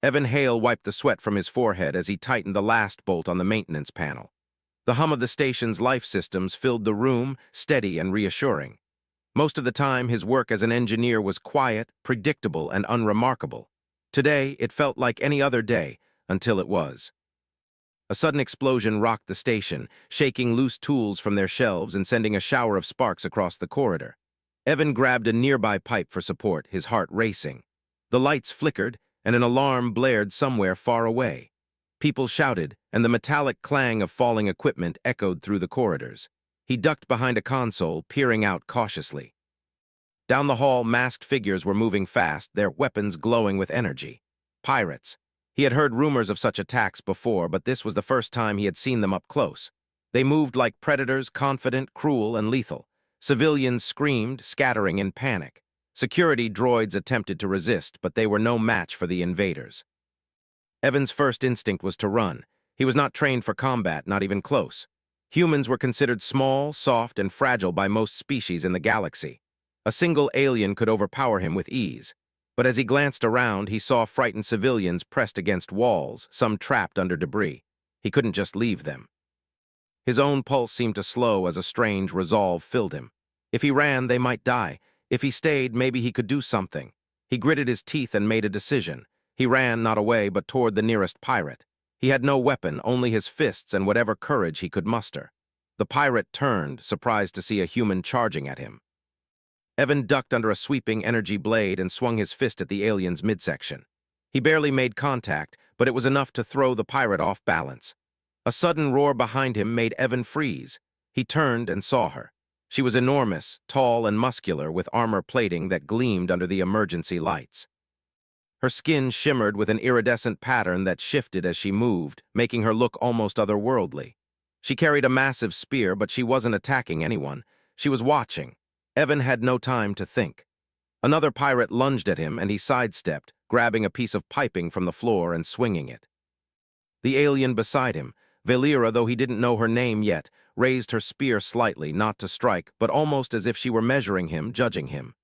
Evan Hale wiped the sweat from his forehead as he tightened the last bolt on the maintenance panel. The hum of the station's life systems filled the room, steady and reassuring. Most of the time, his work as an engineer was quiet, predictable, and unremarkable. Today, it felt like any other day, until it was. A sudden explosion rocked the station, shaking loose tools from their shelves and sending a shower of sparks across the corridor. Evan grabbed a nearby pipe for support, his heart racing. The lights flickered, and an alarm blared somewhere far away. People shouted, and the metallic clang of falling equipment echoed through the corridors. He ducked behind a console, peering out cautiously. Down the hall, masked figures were moving fast, their weapons glowing with energy. Pirates. He had heard rumors of such attacks before, but this was the first time he had seen them up close. They moved like predators, confident, cruel, and lethal. Civilians screamed, scattering in panic. Security droids attempted to resist, but they were no match for the invaders. Evan's first instinct was to run. He was not trained for combat, not even close. Humans were considered small, soft, and fragile by most species in the galaxy. A single alien could overpower him with ease. But as he glanced around, he saw frightened civilians pressed against walls, some trapped under debris. He couldn't just leave them. His own pulse seemed to slow as a strange resolve filled him. If he ran, they might die. If he stayed, maybe he could do something. He gritted his teeth and made a decision. He ran not away, but toward the nearest pirate. He had no weapon, only his fists and whatever courage he could muster. The pirate turned, surprised to see a human charging at him. Evan ducked under a sweeping energy blade and swung his fist at the alien's midsection. He barely made contact, but it was enough to throw the pirate off balance. A sudden roar behind him made Evan freeze. He turned and saw her. She was enormous, tall and muscular, with armor plating that gleamed under the emergency lights. Her skin shimmered with an iridescent pattern that shifted as she moved, making her look almost otherworldly. She carried a massive spear, but she wasn't attacking anyone. She was watching. Evan had no time to think. Another pirate lunged at him, and he sidestepped, grabbing a piece of piping from the floor and swinging it. The alien beside him, Valera, though he didn't know her name yet, raised her spear slightly, not to strike, but almost as if she were measuring him, judging him.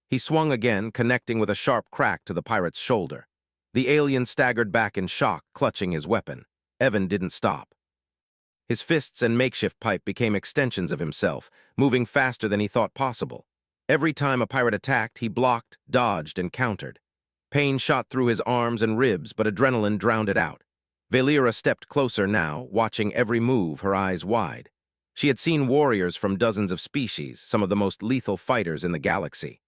He swung again, connecting with a sharp crack to the pirate's shoulder. The alien staggered back in shock, clutching his weapon. Evan didn't stop. His fists and makeshift pipe became extensions of himself, moving faster than he thought possible. Every time a pirate attacked, he blocked, dodged, and countered. Pain shot through his arms and ribs, but adrenaline drowned it out. Valera stepped closer now, watching every move, her eyes wide. She had seen warriors from dozens of species, some of the most lethal fighters in the galaxy.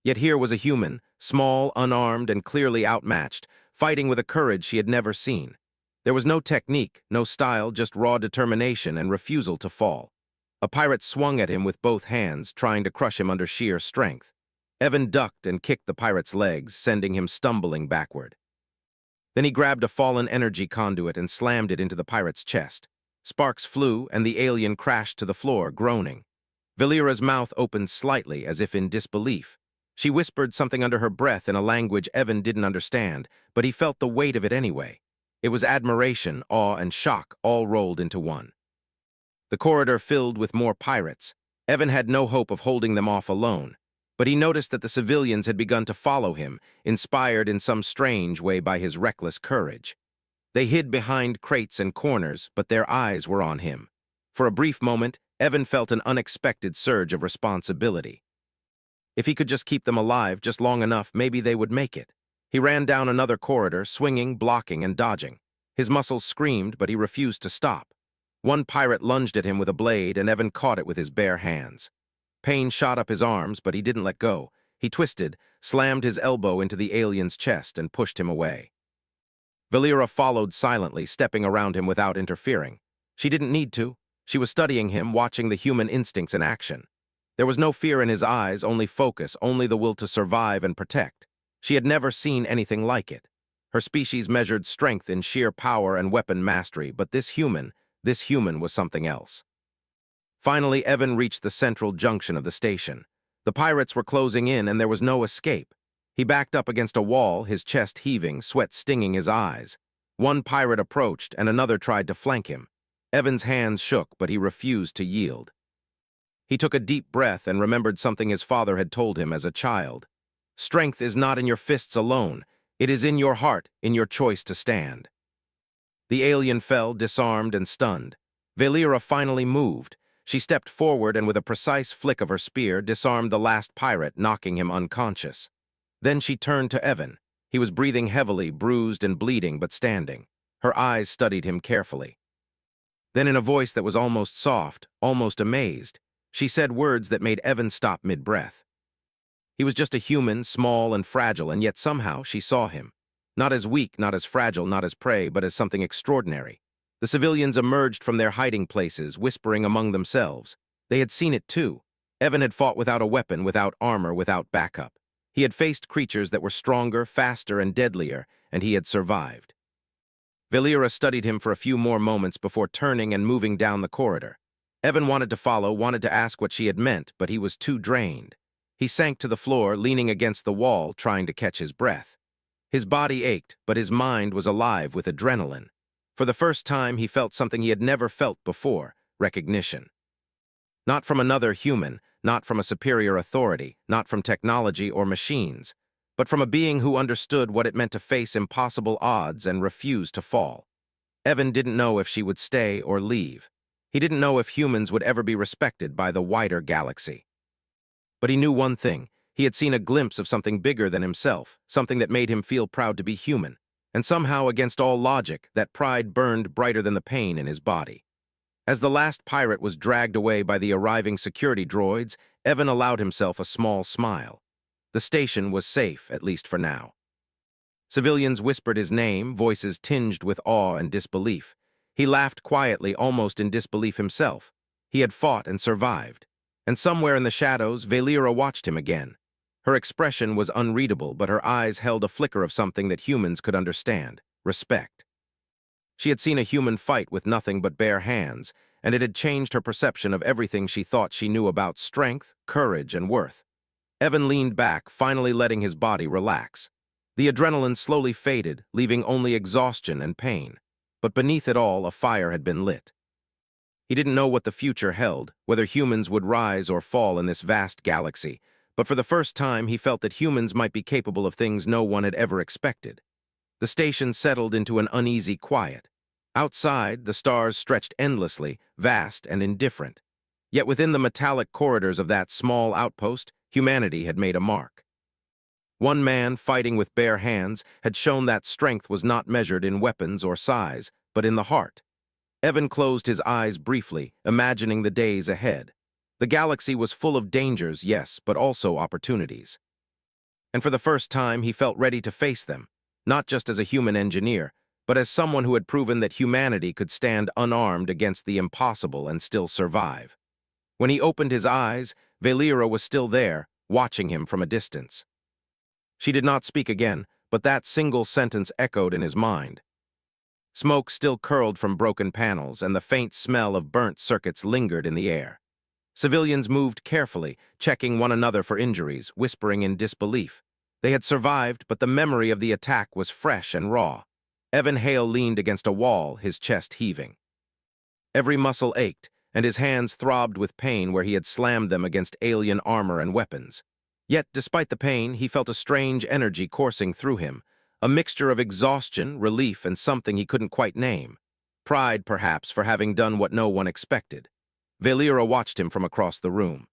Yet here was a human, small, unarmed, and clearly outmatched, fighting with a courage she had never seen. There was no technique, no style, just raw determination and refusal to fall. A pirate swung at him with both hands, trying to crush him under sheer strength. Evan ducked and kicked the pirate's legs, sending him stumbling backward. Then he grabbed a fallen energy conduit and slammed it into the pirate's chest. Sparks flew, and the alien crashed to the floor, groaning. Valera's mouth opened slightly, as if in disbelief. She whispered something under her breath in a language Evan didn't understand, but he felt the weight of it anyway. It was admiration, awe, and shock all rolled into one. The corridor filled with more pirates. Evan had no hope of holding them off alone, but he noticed that the civilians had begun to follow him, inspired in some strange way by his reckless courage. They hid behind crates and corners, but their eyes were on him. For a brief moment, Evan felt an unexpected surge of responsibility. If he could just keep them alive just long enough, maybe they would make it. He ran down another corridor, swinging, blocking, and dodging. His muscles screamed, but he refused to stop. One pirate lunged at him with a blade, and Evan caught it with his bare hands. Pain shot up his arms, but he didn't let go. He twisted, slammed his elbow into the alien's chest, and pushed him away. Valera followed silently, stepping around him without interfering. She didn't need to. She was studying him, watching the human instincts in action. There was no fear in his eyes, only focus, only the will to survive and protect. She had never seen anything like it. Her species measured strength in sheer power and weapon mastery, but this human was something else. Finally, Evan reached the central junction of the station. The pirates were closing in, and there was no escape. He backed up against a wall, his chest heaving, sweat stinging his eyes. One pirate approached, and another tried to flank him. Evan's hands shook, but he refused to yield. He took a deep breath and remembered something his father had told him as a child. Strength is not in your fists alone. It is in your heart, in your choice to stand. The alien fell, disarmed and stunned. Valera finally moved. She stepped forward and with a precise flick of her spear disarmed the last pirate, knocking him unconscious. Then she turned to Evan. He was breathing heavily, bruised and bleeding, but standing. Her eyes studied him carefully. Then in a voice that was almost soft, almost amazed, she said words that made Evan stop mid-breath. He was just a human, small and fragile, and yet somehow she saw him. Not as weak, not as fragile, not as prey, but as something extraordinary. The civilians emerged from their hiding places, whispering among themselves. They had seen it too. Evan had fought without a weapon, without armor, without backup. He had faced creatures that were stronger, faster, and deadlier, and he had survived. Valera studied him for a few more moments before turning and moving down the corridor. Evan wanted to follow, wanted to ask what she had meant, but he was too drained. He sank to the floor, leaning against the wall, trying to catch his breath. His body ached, but his mind was alive with adrenaline. For the first time, he felt something he had never felt before: recognition. Not from another human, not from a superior authority, not from technology or machines, but from a being who understood what it meant to face impossible odds and refuse to fall. Evan didn't know if she would stay or leave. He didn't know if humans would ever be respected by the wider galaxy. But he knew one thing. He had seen a glimpse of something bigger than himself, something that made him feel proud to be human. And somehow, against all logic, that pride burned brighter than the pain in his body. As the last pirate was dragged away by the arriving security droids, Evan allowed himself a small smile. The station was safe, at least for now. Civilians whispered his name, voices tinged with awe and disbelief. He laughed quietly, almost in disbelief himself. He had fought and survived. And somewhere in the shadows, Valera watched him again. Her expression was unreadable, but her eyes held a flicker of something that humans could understand: respect. She had seen a human fight with nothing but bare hands, and it had changed her perception of everything she thought she knew about strength, courage, and worth. Evan leaned back, finally letting his body relax. The adrenaline slowly faded, leaving only exhaustion and pain. But beneath it all, a fire had been lit. He didn't know what the future held, whether humans would rise or fall in this vast galaxy, but for the first time he felt that humans might be capable of things no one had ever expected. The station settled into an uneasy quiet. Outside, the stars stretched endlessly, vast and indifferent. Yet within the metallic corridors of that small outpost, humanity had made a mark. One man, fighting with bare hands, had shown that strength was not measured in weapons or size, but in the heart. Evan closed his eyes briefly, imagining the days ahead. The galaxy was full of dangers, yes, but also opportunities. And for the first time, he felt ready to face them, not just as a human engineer, but as someone who had proven that humanity could stand unarmed against the impossible and still survive. When he opened his eyes, Valera was still there, watching him from a distance. She did not speak again, but that single sentence echoed in his mind. Smoke still curled from broken panels, and the faint smell of burnt circuits lingered in the air. Civilians moved carefully, checking one another for injuries, whispering in disbelief. They had survived, but the memory of the attack was fresh and raw. Evan Hale leaned against a wall, his chest heaving. Every muscle ached, and his hands throbbed with pain where he had slammed them against alien armor and weapons. Yet, despite the pain, he felt a strange energy coursing through him, a mixture of exhaustion, relief, and something he couldn't quite name. Pride, perhaps, for having done what no one expected. Valera watched him from across the room.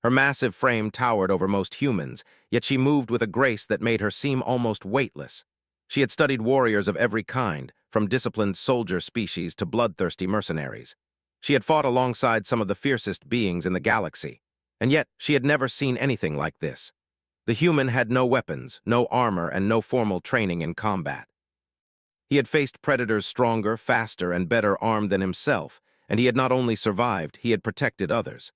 Her massive frame towered over most humans, yet she moved with a grace that made her seem almost weightless. She had studied warriors of every kind, from disciplined soldier species to bloodthirsty mercenaries. She had fought alongside some of the fiercest beings in the galaxy, and yet she had never seen anything like this. The human had no weapons, no armor, and no formal training in combat. He had faced predators stronger, faster, and better armed than himself, and he had not only survived, he had protected others.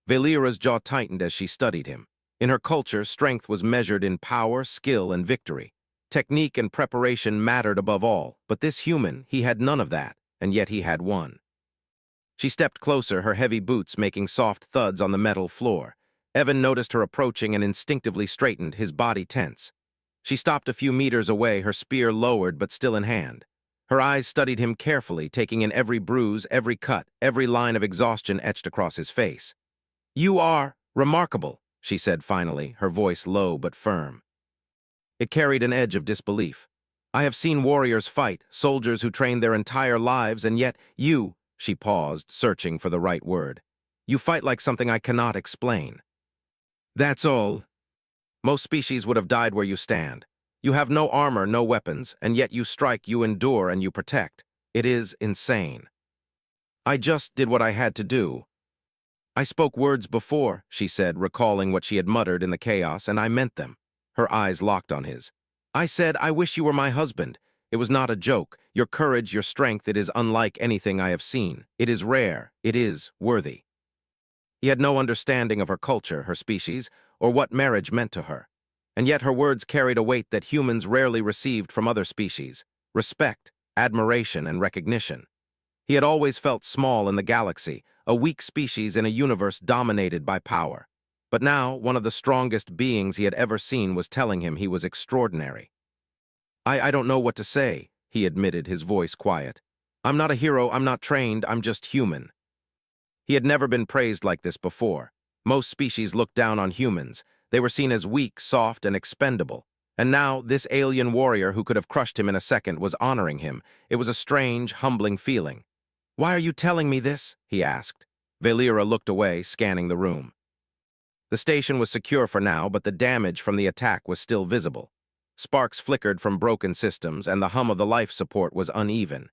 Valera's jaw tightened as she studied him. In her culture, strength was measured in power, skill, and victory. Technique and preparation mattered above all, but this human, he had none of that, and yet he had one. She stepped closer, her heavy boots making soft thuds on the metal floor. Evan noticed her approaching and instinctively straightened, his body tense. She stopped a few meters away, her spear lowered but still in hand. Her eyes studied him carefully, taking in every bruise, every cut, every line of exhaustion etched across his face. "You are remarkable," she said finally, her voice low but firm. It carried an edge of disbelief. I have seen warriors fight, soldiers who trained their entire lives, and yet you, she paused, searching for the right word. You fight like something I cannot explain. That's all. Most species would have died where you stand. You have no armor, no weapons, and yet you strike, you endure, and you protect. It is insane. I just did what I had to do. I spoke words before, she said, recalling what she had muttered in the chaos, and I meant them. Her eyes locked on his. I said, I wish you were my husband. It was not a joke. Your courage, your strength, it is unlike anything I have seen. It is rare. It is worthy. He had no understanding of her culture, her species, or what marriage meant to her. And yet her words carried a weight that humans rarely received from other species: respect, admiration, and recognition. He had always felt small in the galaxy, a weak species in a universe dominated by power. But now, one of the strongest beings he had ever seen was telling him he was extraordinary. I don't know what to say, he admitted, his voice quiet. I'm not a hero, I'm not trained, I'm just human. He had never been praised like this before. Most species looked down on humans. They were seen as weak, soft, and expendable. And now, this alien warrior who could have crushed him in a second was honoring him. It was a strange, humbling feeling. Why are you telling me this? He asked. Valera looked away, scanning the room. The station was secure for now, but the damage from the attack was still visible. Sparks flickered from broken systems, and the hum of the life support was uneven.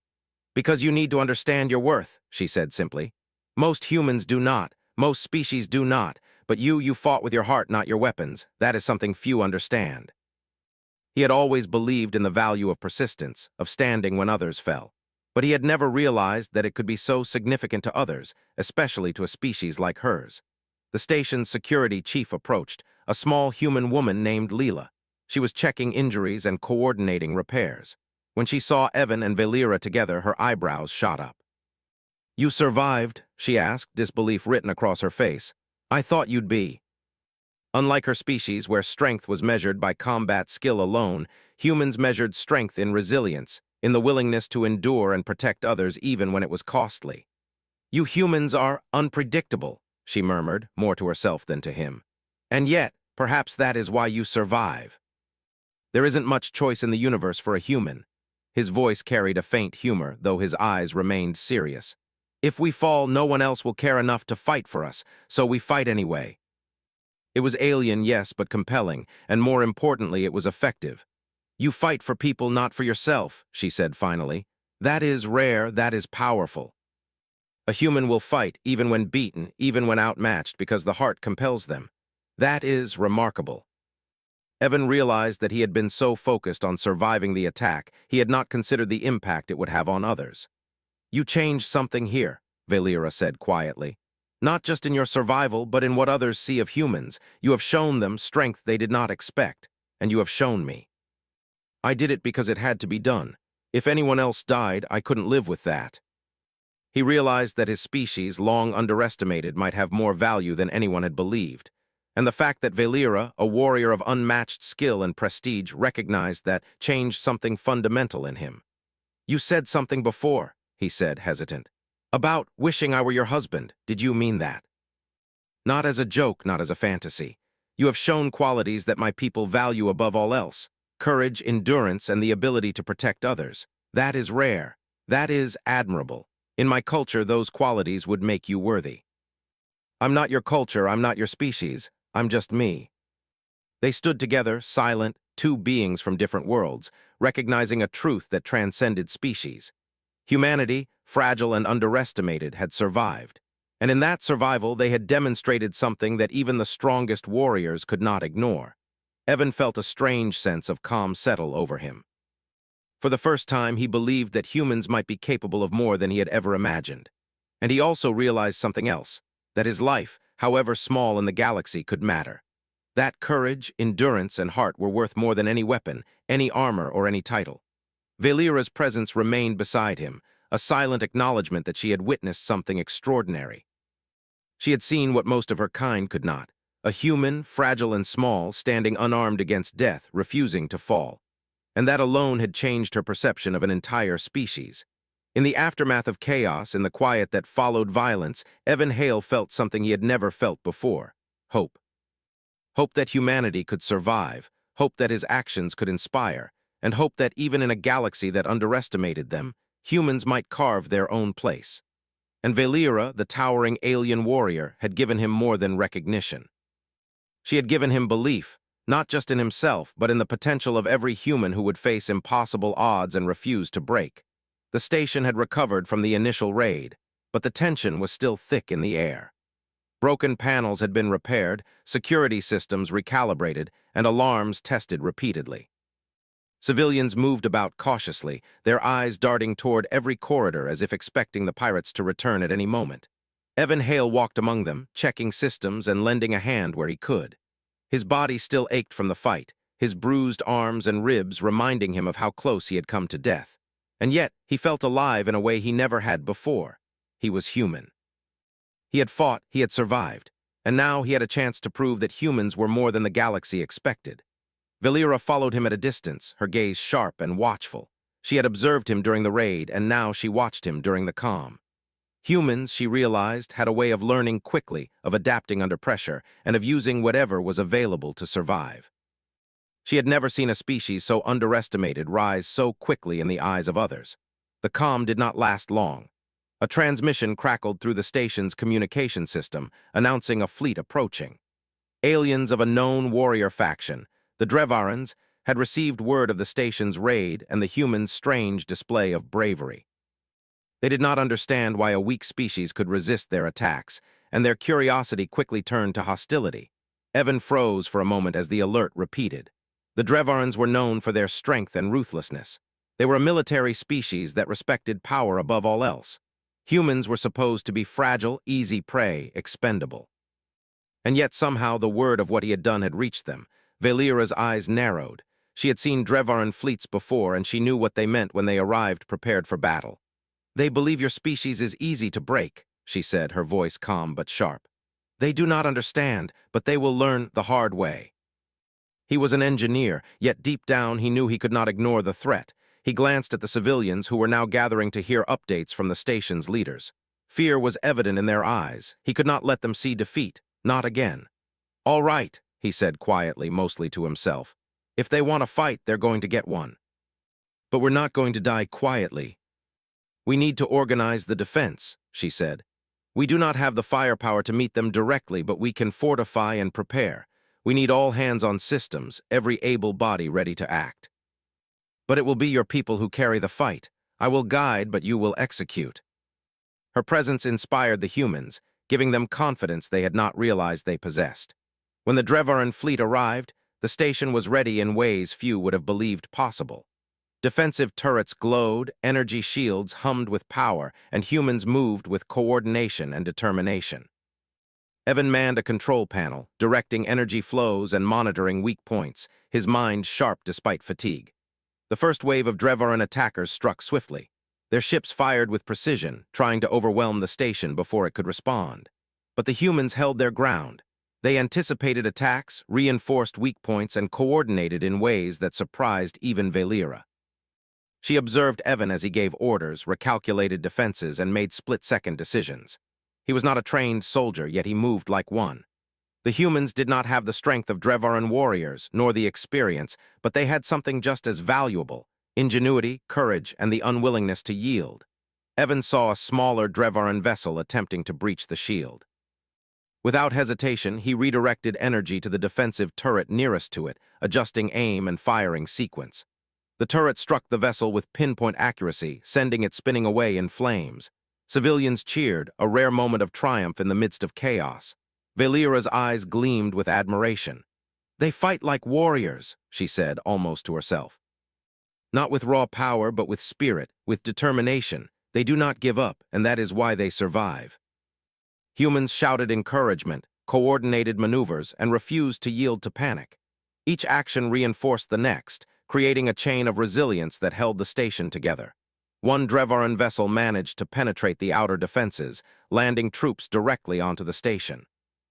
Because you need to understand your worth, she said simply. Most humans do not. Most species do not. But you fought with your heart, not your weapons. That is something few understand. He had always believed in the value of persistence, of standing when others fell. But he had never realized that it could be so significant to others, especially to a species like hers. The station's security chief approached, a small human woman named Leela. She was checking injuries and coordinating repairs. When she saw Evan and Valera together, her eyebrows shot up. You survived, she asked, disbelief written across her face. I thought you'd be. Unlike her species, where strength was measured by combat skill alone, humans measured strength in resilience, in the willingness to endure and protect others even when it was costly. You humans are unpredictable, she murmured, more to herself than to him. And yet, perhaps that is why you survive. There isn't much choice in the universe for a human. His voice carried a faint humor, though his eyes remained serious. If we fall, no one else will care enough to fight for us, so we fight anyway. It was alien, yes, but compelling, and more importantly, it was effective. You fight for people, not for yourself, she said finally. That is rare, that is powerful. A human will fight, even when beaten, even when outmatched, because the heart compels them. That is remarkable. Evan realized that he had been so focused on surviving the attack, he had not considered the impact it would have on others. You changed something here, Valera said quietly. Not just in your survival, but in what others see of humans. You have shown them strength they did not expect, and you have shown me. I did it because it had to be done. If anyone else died, I couldn't live with that. He realized that his species, long underestimated, might have more value than anyone had believed. And the fact that Valera, a warrior of unmatched skill and prestige, recognized that changed something fundamental in him. You said something before, he said, hesitant. About wishing I were your husband. Did you mean that? Not as a joke, not as a fantasy. You have shown qualities that my people value above all else. Courage, endurance, and the ability to protect others. That is rare. That is admirable. In my culture, those qualities would make you worthy. I'm not your culture, I'm not your species. I'm just me. They stood together, silent, two beings from different worlds, recognizing a truth that transcended species. Humanity, fragile and underestimated, had survived. And in that survival, they had demonstrated something that even the strongest warriors could not ignore. Evan felt a strange sense of calm settle over him. For the first time, he believed that humans might be capable of more than he had ever imagined. And he also realized something else, that his life, however small in the galaxy, could matter. That courage, endurance, and heart were worth more than any weapon, any armor, or any title. Valera's presence remained beside him, a silent acknowledgement that she had witnessed something extraordinary. She had seen what most of her kind could not, a human, fragile and small, standing unarmed against death, refusing to fall. And that alone had changed her perception of an entire species. In the aftermath of chaos, in the quiet that followed violence, Evan Hale felt something he had never felt before: hope. Hope that humanity could survive, hope that his actions could inspire, and hope that even in a galaxy that underestimated them, humans might carve their own place. And Valera, the towering alien warrior, had given him more than recognition. She had given him belief, not just in himself, but in the potential of every human who would face impossible odds and refuse to break. The station had recovered from the initial raid, but the tension was still thick in the air. Broken panels had been repaired, security systems recalibrated, and alarms tested repeatedly. Civilians moved about cautiously, their eyes darting toward every corridor as if expecting the pirates to return at any moment. Evan Hale walked among them, checking systems and lending a hand where he could. His body still ached from the fight, his bruised arms and ribs reminding him of how close he had come to death. And yet, he felt alive in a way he never had before. He was human. He had fought, he had survived, and now he had a chance to prove that humans were more than the galaxy expected. Valera followed him at a distance, her gaze sharp and watchful. She had observed him during the raid, and now she watched him during the calm. Humans, she realized, had a way of learning quickly, of adapting under pressure, and of using whatever was available to survive. She had never seen a species so underestimated rise so quickly in the eyes of others. The calm did not last long. A transmission crackled through the station's communication system, announcing a fleet approaching. Aliens of a known warrior faction, the Drevarans, had received word of the station's raid and the humans' strange display of bravery. They did not understand why a weak species could resist their attacks, and their curiosity quickly turned to hostility. Evan froze for a moment as the alert repeated. The Drevarans were known for their strength and ruthlessness. They were a military species that respected power above all else. Humans were supposed to be fragile, easy prey, expendable. And yet somehow the word of what he had done had reached them. Valera's eyes narrowed. She had seen Drevaran fleets before, and she knew what they meant when they arrived prepared for battle. "They believe your species is easy to break," she said, her voice calm but sharp. "They do not understand, but they will learn the hard way." He was an engineer, yet deep down he knew he could not ignore the threat. He glanced at the civilians who were now gathering to hear updates from the station's leaders. Fear was evident in their eyes. He could not let them see defeat, not again. "All right," he said quietly, mostly to himself. "If they want a fight, they're going to get one. But we're not going to die quietly. We need to organize the defense," she said. "We do not have the firepower to meet them directly, but we can fortify and prepare. We need all hands on systems, every able body ready to act. But it will be your people who carry the fight. I will guide, but you will execute." Her presence inspired the humans, giving them confidence they had not realized they possessed. When the Drevaran fleet arrived, the station was ready in ways few would have believed possible. Defensive turrets glowed, energy shields hummed with power, and humans moved with coordination and determination. Evan manned a control panel, directing energy flows and monitoring weak points, his mind sharp despite fatigue. The first wave of Drevaran attackers struck swiftly. Their ships fired with precision, trying to overwhelm the station before it could respond. But the humans held their ground. They anticipated attacks, reinforced weak points, and coordinated in ways that surprised even Valera. She observed Evan as he gave orders, recalculated defenses, and made split-second decisions. He was not a trained soldier, yet he moved like one. The humans did not have the strength of Drevaran warriors, nor the experience, but they had something just as valuable: ingenuity, courage, and the unwillingness to yield. Evan saw a smaller Drevaran vessel attempting to breach the shield. Without hesitation, he redirected energy to the defensive turret nearest to it, adjusting aim and firing sequence. The turret struck the vessel with pinpoint accuracy, sending it spinning away in flames. Civilians cheered, a rare moment of triumph in the midst of chaos. Valera's eyes gleamed with admiration. "They fight like warriors," she said, almost to herself. "Not with raw power, but with spirit, with determination. They do not give up, and that is why they survive." Humans shouted encouragement, coordinated maneuvers, and refused to yield to panic. Each action reinforced the next, creating a chain of resilience that held the station together. One Drevaran vessel managed to penetrate the outer defenses, landing troops directly onto the station.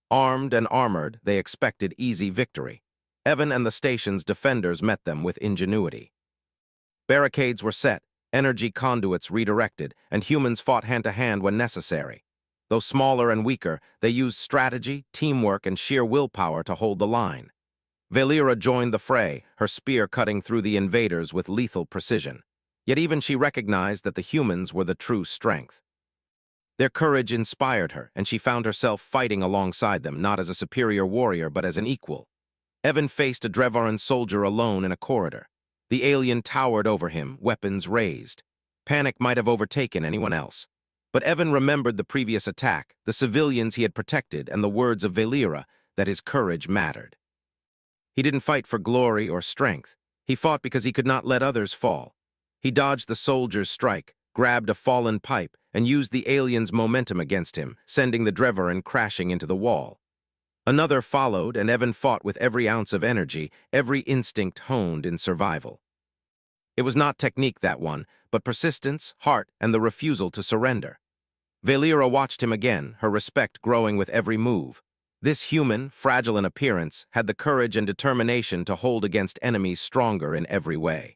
Armed and armored, they expected easy victory. Evan and the station's defenders met them with ingenuity. Barricades were set, energy conduits redirected, and humans fought hand-to-hand when necessary. Though smaller and weaker, they used strategy, teamwork, and sheer willpower to hold the line. Valera joined the fray, her spear cutting through the invaders with lethal precision. Yet even she recognized that the humans were the true strength. Their courage inspired her, and she found herself fighting alongside them, not as a superior warrior, but as an equal. Evan faced a Drevarin soldier alone in a corridor. The alien towered over him, weapons raised. Panic might have overtaken anyone else. But Evan remembered the previous attack, the civilians he had protected, and the words of Valera that his courage mattered. He didn't fight for glory or strength. He fought because he could not let others fall. He dodged the soldier's strike, grabbed a fallen pipe, and used the alien's momentum against him, sending the Drevarin crashing into the wall. Another followed, and Evan fought with every ounce of energy, every instinct honed in survival. It was not technique that won, but persistence, heart, and the refusal to surrender. Valera watched him again, her respect growing with every move. This human, fragile in appearance, had the courage and determination to hold against enemies stronger in every way.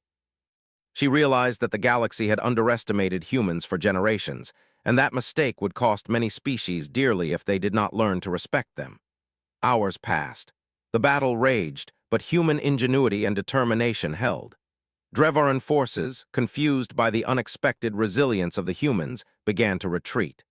She realized that the galaxy had underestimated humans for generations, and that mistake would cost many species dearly if they did not learn to respect them. Hours passed. The battle raged, but human ingenuity and determination held. Drevarin forces, confused by the unexpected resilience of the humans, began to retreat.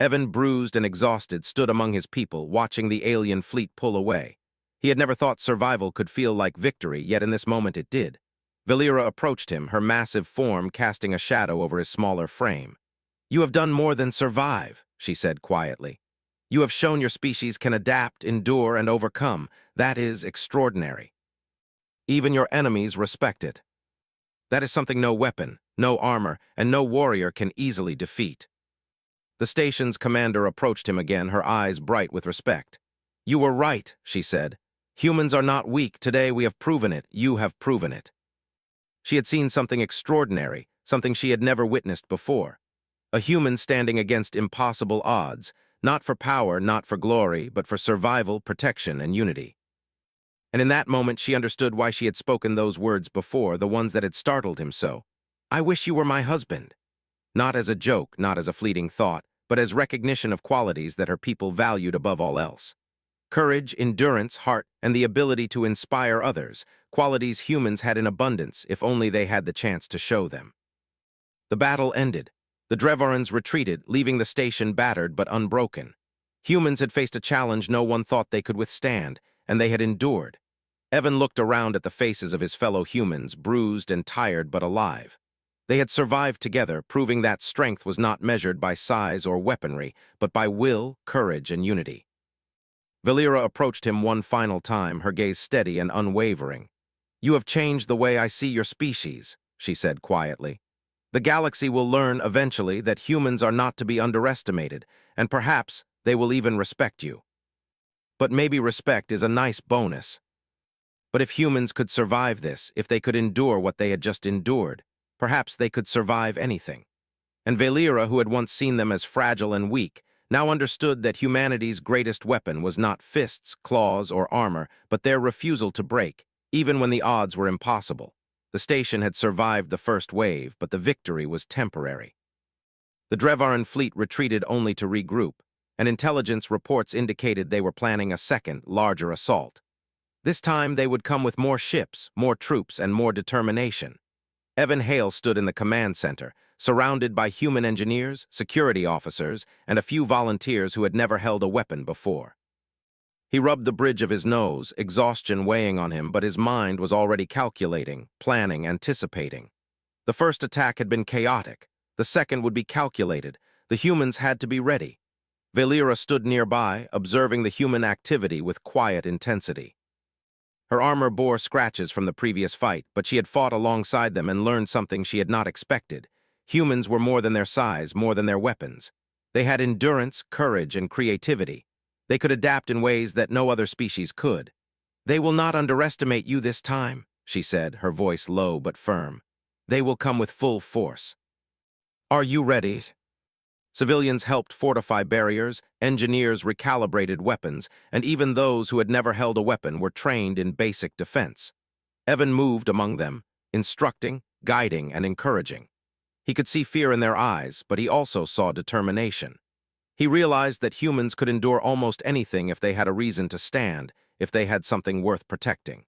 Evan, bruised and exhausted, stood among his people, watching the alien fleet pull away. He had never thought survival could feel like victory, yet in this moment it did. Valera approached him, her massive form casting a shadow over his smaller frame. "You have done more than survive," she said quietly. "You have shown your species can adapt, endure, and overcome. That is extraordinary. Even your enemies respect it. That is something no weapon, no armor, and no warrior can easily defeat." The station's commander approached him again, her eyes bright with respect. "You were right," she said. "Humans are not weak. Today we have proven it. You have proven it." She had seen something extraordinary, something she had never witnessed before. A human standing against impossible odds, not for power, not for glory, but for survival, protection, and unity. And in that moment she understood why she had spoken those words before, the ones that had startled him so. "I wish you were my husband." Not as a joke, not as a fleeting thought, but as recognition of qualities that her people valued above all else. Courage, endurance, heart, and the ability to inspire others, qualities humans had in abundance if only they had the chance to show them. The battle ended. The Drevarins retreated, leaving the station battered but unbroken. Humans had faced a challenge no one thought they could withstand, and they had endured. Evan looked around at the faces of his fellow humans, bruised and tired but alive. They had survived together, proving that strength was not measured by size or weaponry, but by will, courage, and unity. Valera approached him one final time, her gaze steady and unwavering. "You have changed the way I see your species," she said quietly. "The galaxy will learn eventually that humans are not to be underestimated, and perhaps they will even respect you. But maybe respect is a nice bonus. But if humans could survive this, if they could endure what they had just endured, perhaps they could survive anything." And Valera, who had once seen them as fragile and weak, now understood that humanity's greatest weapon was not fists, claws, or armor, but their refusal to break, even when the odds were impossible. The station had survived the first wave, but the victory was temporary. The Drevarin fleet retreated only to regroup, and intelligence reports indicated they were planning a second, larger assault. This time they would come with more ships, more troops, and more determination. Evan Hale stood in the command center, surrounded by human engineers, security officers, and a few volunteers who had never held a weapon before. He rubbed the bridge of his nose, exhaustion weighing on him, but his mind was already calculating, planning, anticipating. The first attack had been chaotic. The second would be calculated. The humans had to be ready. Valera stood nearby, observing the human activity with quiet intensity. Her armor bore scratches from the previous fight, but she had fought alongside them and learned something she had not expected. Humans were more than their size, more than their weapons. They had endurance, courage, and creativity. They could adapt in ways that no other species could. "They will not underestimate you this time," she said, her voice low but firm. "They will come with full force. Are you ready?" Civilians helped fortify barriers, engineers recalibrated weapons, and even those who had never held a weapon were trained in basic defense. Evan moved among them, instructing, guiding, and encouraging. He could see fear in their eyes, but he also saw determination. He realized that humans could endure almost anything if they had a reason to stand, if they had something worth protecting.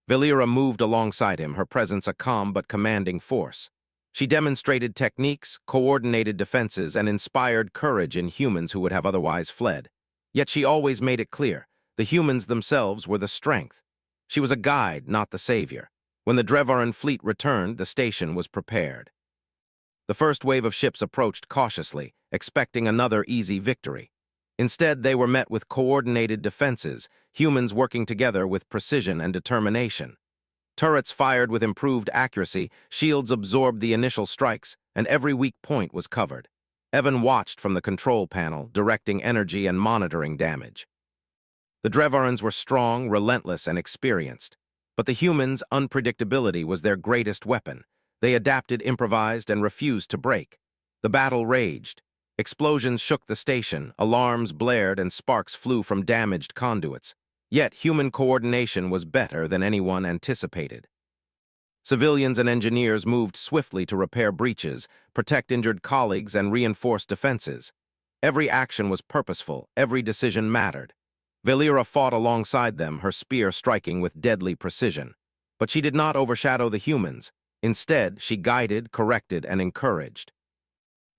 Valera moved alongside him, her presence a calm but commanding force. She demonstrated techniques, coordinated defenses, and inspired courage in humans who would have otherwise fled. Yet she always made it clear, the humans themselves were the strength. She was a guide, not the savior. When the Drevarin fleet returned, the station was prepared. The first wave of ships approached cautiously, expecting another easy victory. Instead, they were met with coordinated defenses, humans working together with precision and determination. Turrets fired with improved accuracy, shields absorbed the initial strikes, and every weak point was covered. Evan watched from the control panel, directing energy and monitoring damage. The Drevarins were strong, relentless, and experienced. But the humans' unpredictability was their greatest weapon. They adapted, improvised, and refused to break. The battle raged. Explosions shook the station, alarms blared, and sparks flew from damaged conduits. Yet human coordination was better than anyone anticipated. Civilians and engineers moved swiftly to repair breaches, protect injured colleagues, and reinforce defenses. Every action was purposeful, every decision mattered. Valera fought alongside them, her spear striking with deadly precision. But she did not overshadow the humans. Instead, she guided, corrected, and encouraged.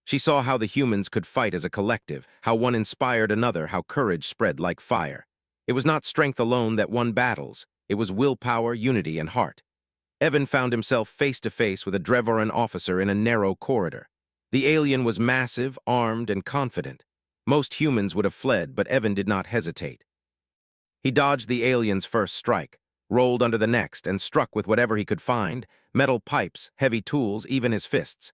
She saw how the humans could fight as a collective, how one inspired another, how courage spread like fire. It was not strength alone that won battles. It was willpower, unity, and heart. Evan found himself face-to-face with a Drevarin officer in a narrow corridor. The alien was massive, armed, and confident. Most humans would have fled, but Evan did not hesitate. He dodged the alien's first strike, rolled under the next, and struck with whatever he could find, metal pipes, heavy tools, even his fists.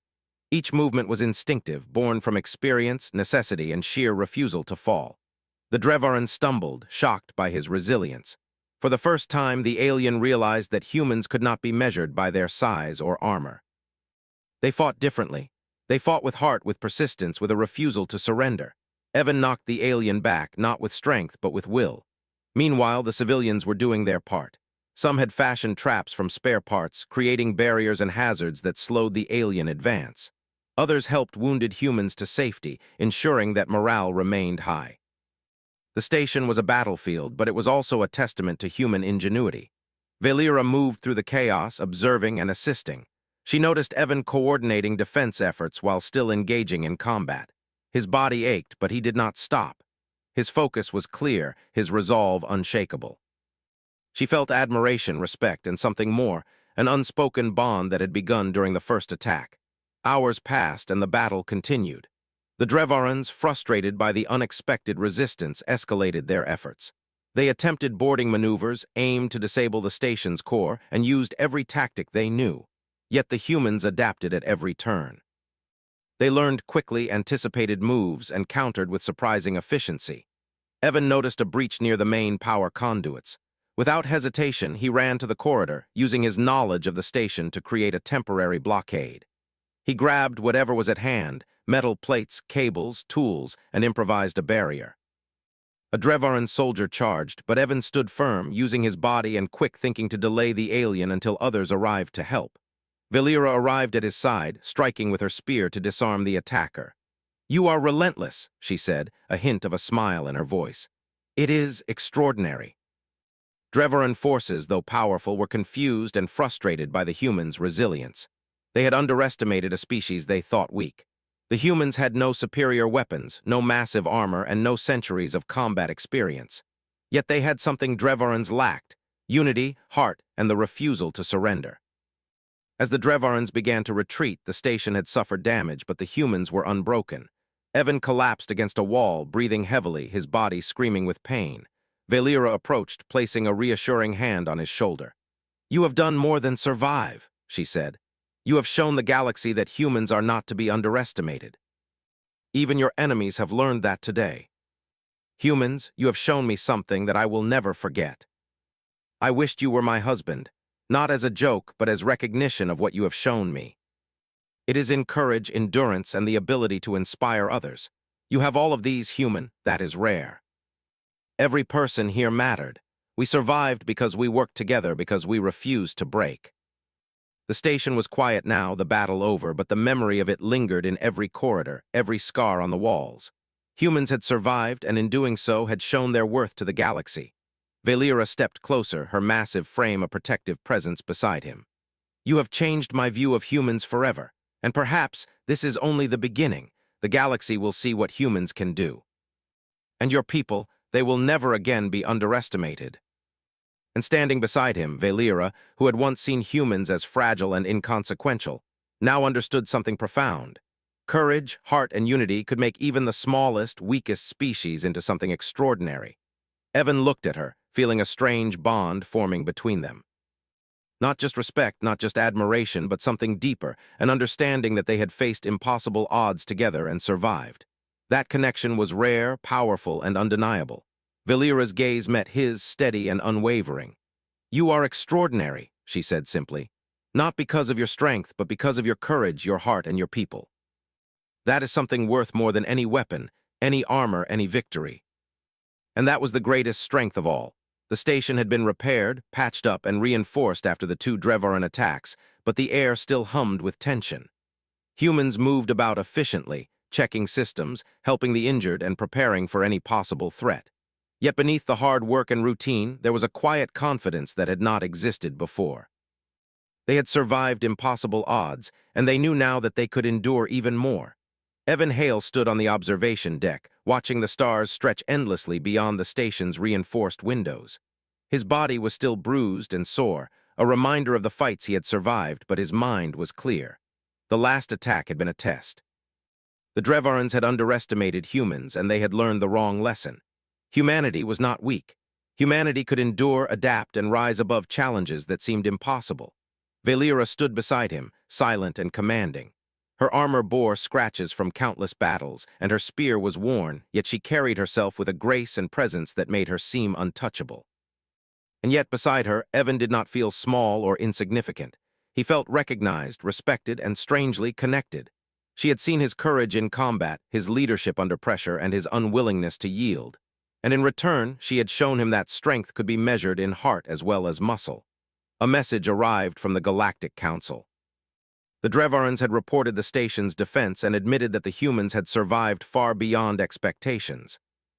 Each movement was instinctive, born from experience, necessity, and sheer refusal to fall. The Drevarin stumbled, shocked by his resilience. For the first time, the alien realized that humans could not be measured by their size or armor. They fought differently. They fought with heart, with persistence, with a refusal to surrender. Evan knocked the alien back, not with strength, but with will. Meanwhile, the civilians were doing their part. Some had fashioned traps from spare parts, creating barriers and hazards that slowed the alien advance. Others helped wounded humans to safety, ensuring that morale remained high. The station was a battlefield, but it was also a testament to human ingenuity. Valera moved through the chaos, observing and assisting. She noticed Evan coordinating defense efforts while still engaging in combat. His body ached, but he did not stop. His focus was clear, his resolve unshakable. She felt admiration, respect, and something more, an unspoken bond that had begun during the first attack. Hours passed, and the battle continued. The Drevarins, frustrated by the unexpected resistance, escalated their efforts. They attempted boarding maneuvers, aimed to disable the station's core, and used every tactic they knew. Yet the humans adapted at every turn. They learned quickly, anticipated moves, and countered with surprising efficiency. Evan noticed a breach near the main power conduits. Without hesitation, he ran to the corridor, using his knowledge of the station to create a temporary blockade. He grabbed whatever was at hand, metal plates, cables, tools, and improvised a barrier. A Drevarin soldier charged, but Evan stood firm, using his body and quick thinking to delay the alien until others arrived to help. Valera arrived at his side, striking with her spear to disarm the attacker. "You are relentless," she said, a hint of a smile in her voice. "It is extraordinary." Drevarin forces, though powerful, were confused and frustrated by the humans' resilience. They had underestimated a species they thought weak. The humans had no superior weapons, no massive armor, and no centuries of combat experience. Yet they had something Drevarins lacked: unity, heart, and the refusal to surrender. As the Drevarins began to retreat, the station had suffered damage, but the humans were unbroken. Evan collapsed against a wall, breathing heavily, his body screaming with pain. Valera approached, placing a reassuring hand on his shoulder. "You have done more than survive," she said. "You have shown the galaxy that humans are not to be underestimated. Even your enemies have learned that today. Humans, you have shown me something that I will never forget. I wished you were my husband, not as a joke, but as recognition of what you have shown me. It is in courage, endurance, and the ability to inspire others. You have all of these, human, that is rare. Every person here mattered. We survived because we worked together, because we refused to break." The station was quiet now, the battle over, but the memory of it lingered in every corridor, every scar on the walls. Humans had survived, and in doing so had shown their worth to the galaxy. Valera stepped closer, her massive frame a protective presence beside him. You have changed my view of humans forever, and perhaps this is only the beginning. The galaxy will see what humans can do. And your people, they will never again be underestimated. And standing beside him, Valera, who had once seen humans as fragile and inconsequential, now understood something profound. Courage, heart, and unity could make even the smallest, weakest species into something extraordinary. Evan looked at her, feeling a strange bond forming between them. Not just respect, not just admiration, but something deeper, an understanding that they had faced impossible odds together and survived. That connection was rare, powerful, and undeniable. Valera's gaze met his, steady and unwavering. You are extraordinary, she said simply. Not because of your strength, but because of your courage, your heart, and your people. That is something worth more than any weapon, any armor, any victory. And that was the greatest strength of all. The station had been repaired, patched up, and reinforced after the 2 Drevarin attacks, but the air still hummed with tension. Humans moved about efficiently, checking systems, helping the injured, and preparing for any possible threat. Yet beneath the hard work and routine, there was a quiet confidence that had not existed before. They had survived impossible odds, and they knew now that they could endure even more. Evan Hale stood on the observation deck, watching the stars stretch endlessly beyond the station's reinforced windows. His body was still bruised and sore, a reminder of the fights he had survived, but his mind was clear. The last attack had been a test. The Drevarins had underestimated humans, and they had learned the wrong lesson. Humanity was not weak. Humanity could endure, adapt, and rise above challenges that seemed impossible. Valera stood beside him, silent and commanding. Her armor bore scratches from countless battles, and her spear was worn, yet she carried herself with a grace and presence that made her seem untouchable. And yet beside her, Evan did not feel small or insignificant. He felt recognized, respected, and strangely connected. She had seen his courage in combat, his leadership under pressure, and his unwillingness to yield. And in return, she had shown him that strength could be measured in heart as well as muscle. A message arrived from the Galactic Council. The Drevarins had reported the station's defense and admitted that the humans had survived far beyond expectations.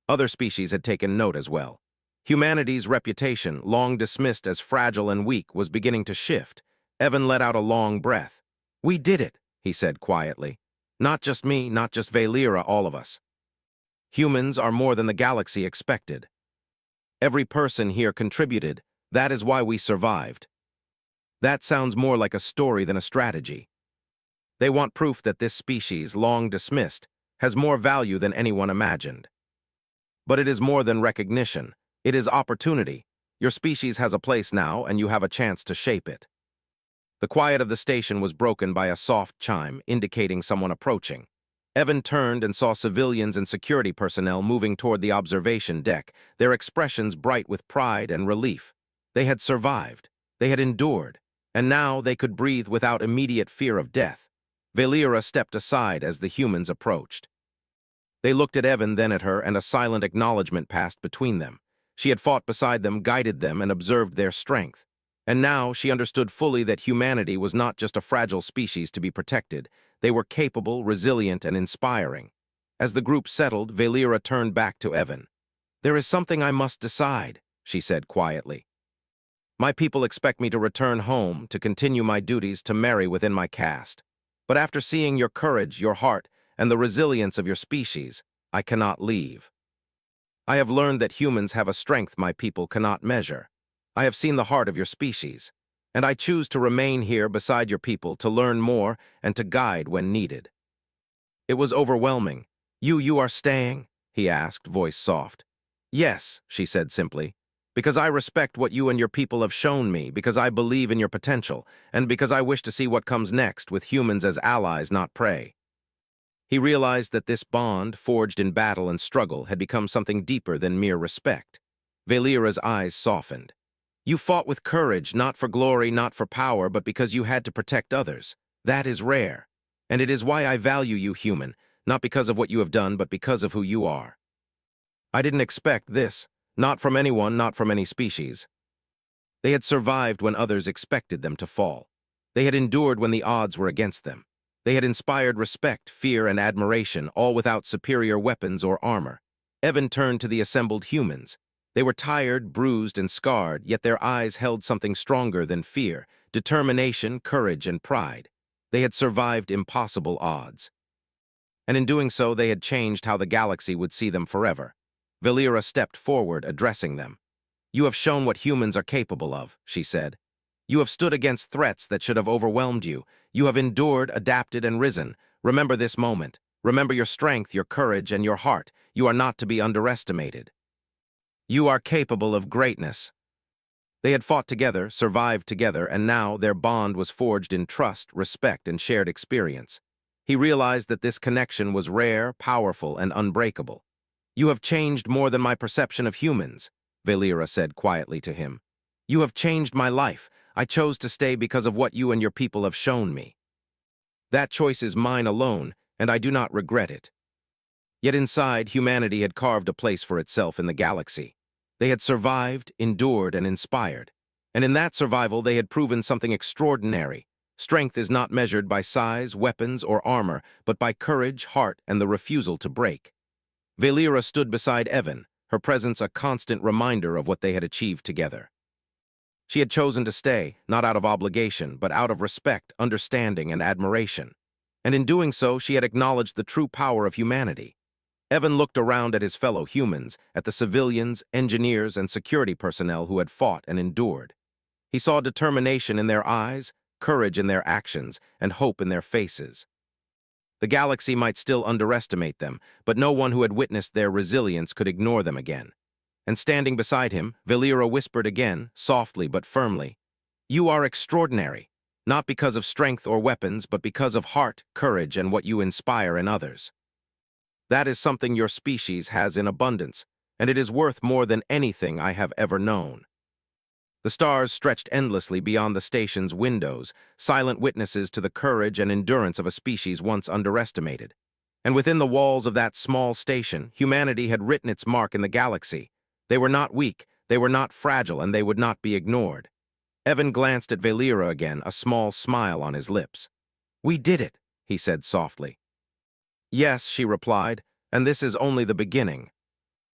Other species had taken note as well. Humanity's reputation, long dismissed as fragile and weak, was beginning to shift. Evan let out a long breath. We did it, he said quietly. Not just me, not just Valera, all of us. Humans are more than the galaxy expected. Every person here contributed. That is why we survived. That sounds more like a story than a strategy. They want proof that this species, long dismissed, has more value than anyone imagined. But it is more than recognition. It is opportunity. Your species has a place now, and you have a chance to shape it. The quiet of the station was broken by a soft chime, indicating someone approaching. Evan turned and saw civilians and security personnel moving toward the observation deck, their expressions bright with pride and relief. They had survived. They had endured. And now they could breathe without immediate fear of death. Valera stepped aside as the humans approached. They looked at Evan, then at her, and a silent acknowledgement passed between them. She had fought beside them, guided them, and observed their strength. And now she understood fully that humanity was not just a fragile species to be protected. They were capable, resilient, and inspiring. As the group settled, Valera turned back to Evan. There is something I must decide, she said quietly. My people expect me to return home, to continue my duties, to marry within my caste. But after seeing your courage, your heart, and the resilience of your species, I cannot leave. I have learned that humans have a strength my people cannot measure. I have seen the heart of your species, and I choose to remain here beside your people to learn more and to guide when needed. It was overwhelming. You are staying? He asked, voice soft. Yes, she said simply. Because I respect what you and your people have shown me, because I believe in your potential, and because I wish to see what comes next with humans as allies, not prey. He realized that this bond, forged in battle and struggle, had become something deeper than mere respect. Valera's eyes softened. You fought with courage, not for glory, not for power, but because you had to protect others. That is rare. And it is why I value you, human, not because of what you have done, but because of who you are. I didn't expect this. Not from anyone, not from any species. They had survived when others expected them to fall. They had endured when the odds were against them. They had inspired respect, fear, and admiration, all without superior weapons or armor. Evan turned to the assembled humans. They were tired, bruised, and scarred, yet their eyes held something stronger than fear, determination, courage, and pride. They had survived impossible odds. And in doing so, they had changed how the galaxy would see them forever. Valera stepped forward, addressing them. "You have shown what humans are capable of," she said. "You have stood against threats that should have overwhelmed you. You have endured, adapted, and risen. Remember this moment. Remember your strength, your courage, and your heart. You are not to be underestimated. You are capable of greatness." They had fought together, survived together, and now their bond was forged in trust, respect, and shared experience. He realized that this connection was rare, powerful, and unbreakable. "You have changed more than my perception of humans," Valera said quietly to him. "You have changed my life. I chose to stay because of what you and your people have shown me. That choice is mine alone, and I do not regret it." Yet inside, humanity had carved a place for itself in the galaxy. They had survived, endured, and inspired. And in that survival, they had proven something extraordinary. Strength is not measured by size, weapons, or armor, but by courage, heart, and the refusal to break. Valera stood beside Evan, her presence a constant reminder of what they had achieved together. She had chosen to stay, not out of obligation, but out of respect, understanding, and admiration. And in doing so, she had acknowledged the true power of humanity. Evan looked around at his fellow humans, at the civilians, engineers, and security personnel who had fought and endured. He saw determination in their eyes, courage in their actions, and hope in their faces. The galaxy might still underestimate them, but no one who had witnessed their resilience could ignore them again. And standing beside him, Valera whispered again, softly but firmly, "You are extraordinary, not because of strength or weapons, but because of heart, courage, and what you inspire in others. That is something your species has in abundance, and it is worth more than anything I have ever known." The stars stretched endlessly beyond the station's windows, silent witnesses to the courage and endurance of a species once underestimated. And within the walls of that small station, humanity had written its mark in the galaxy. They were not weak, they were not fragile, and they would not be ignored. Evan glanced at Valera again, a small smile on his lips. "We did it," he said softly. "Yes," she replied, "and this is only the beginning.